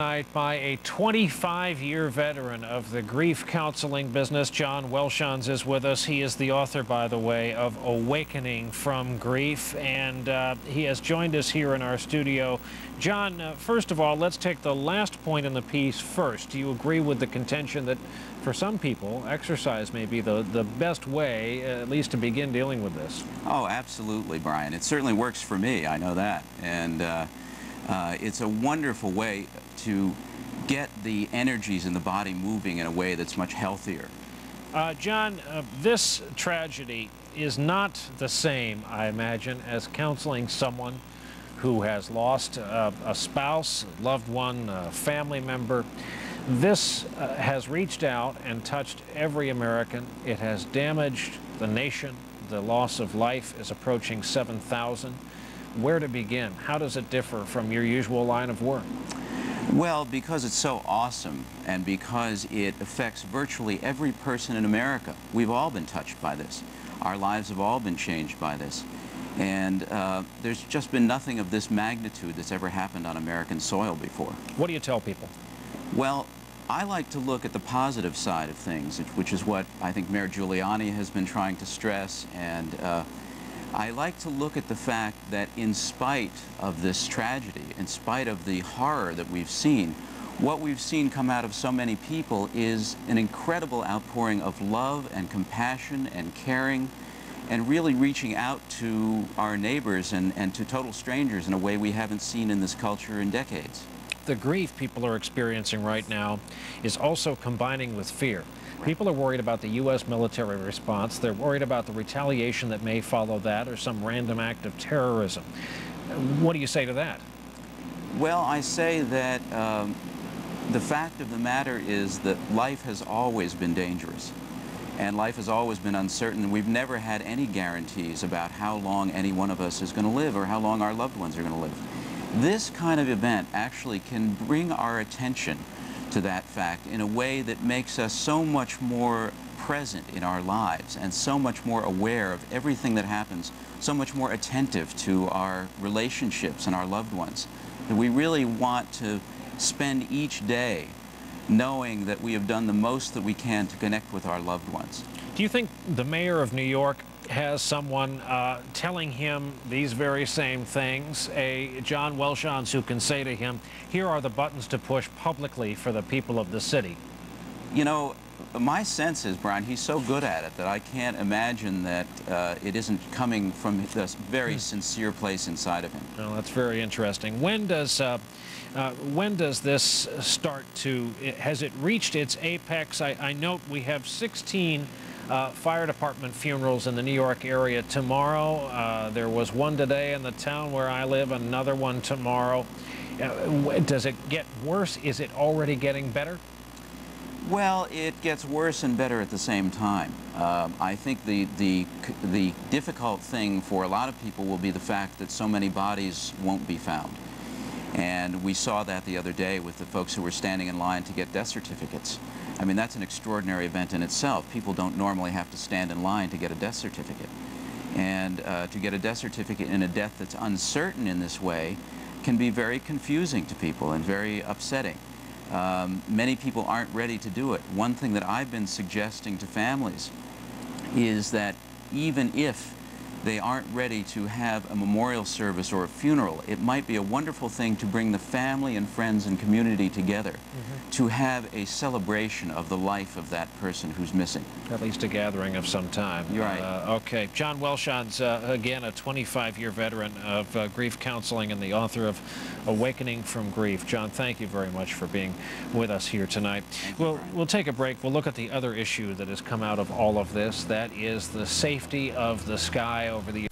Tonight by a 25-year veteran of the grief counseling business. John Welshons is with us. He is the author, by the way, of Awakening from Grief, and he has joined us here in our studio. John, first of all, let's take the last point in the piece first. Do you agree with the contention that for some people, exercise may be the best way, at least to begin dealing with this? Oh, absolutely, Brian. It certainly works for me, I know that. And it's a wonderful way to get the energies in the body moving in a way that's much healthier. John, this tragedy is not the same, I imagine, as counseling someone who has lost a spouse, a loved one, a family member. This has reached out and touched every American. It has damaged the nation. The loss of life is approaching 7,000. Where to begin? How does it differ from your usual line of work? Well, because it's so awesome and because it affects virtually every person in America. We've all been touched by this. Our lives have all been changed by this. And there's just been nothing of this magnitude that's ever happened on American soil before. What do you tell people? Well, I like to look at the positive side of things, which is what I think Mayor Giuliani has been trying to stress. And I like to look at the fact that in spite of this tragedy, in spite of the horror that we've seen, what we've seen come out of so many people is an incredible outpouring of love and compassion and caring and really reaching out to our neighbors and to total strangers in a way we haven't seen in this culture in decades. The grief people are experiencing right now is also combining with fear. People are worried about the U.S. military response. They're worried about the retaliation that may follow that or some random act of terrorism. What do you say to that? Well, I say that the fact of the matter is that life has always been dangerous and life has always been uncertain. We've never had any guarantees about how long any one of us is going to live or how long our loved ones are going to live. This kind of event actually can bring our attention to that fact in a way that makes us so much more present in our lives and so much more aware of everything that happens, so much more attentive to our relationships and our loved ones, that we really want to spend each day knowing that we have done the most that we can to connect with our loved ones. Do you think the mayor of New York has someone telling him these very same things, a John Welshons who can say to him, here are the buttons to push publicly for the people of the city? You know, my sense is, Brian, he's so good at it that I can't imagine that it isn't coming from this very sincere place inside of him. Well, that's very interesting. When does this start to, has it reached its apex? I note we have 16 fire department funerals in the New York area tomorrow. There was one today in the town where I live, another one tomorrow. Does it get worse? Is it already getting better? Well, it gets worse and better at the same time. I think the difficult thing for a lot of people will be the fact that so many bodies won't be found. And we saw that the other day with the folks who were standing in line to get death certificates. I mean, that's an extraordinary event in itself. People don't normally have to stand in line to get a death certificate. And to get a death certificate in a death that's uncertain in this way can be very confusing to people and very upsetting. Many people aren't ready to do it. One thing that I've been suggesting to families is that even if they aren't ready to have a memorial service or a funeral, it might be a wonderful thing to bring the family and friends and community together to have a celebration of the life of that person who's missing. At least a gathering of some time. You're right. Okay. John Welshons, again, a 25-year veteran of grief counseling and the author of Awakening from Grief. John, thank you very much for being with us here tonight. We'll take a break. We'll look at the other issue that has come out of all of this. That is the safety of the sky over the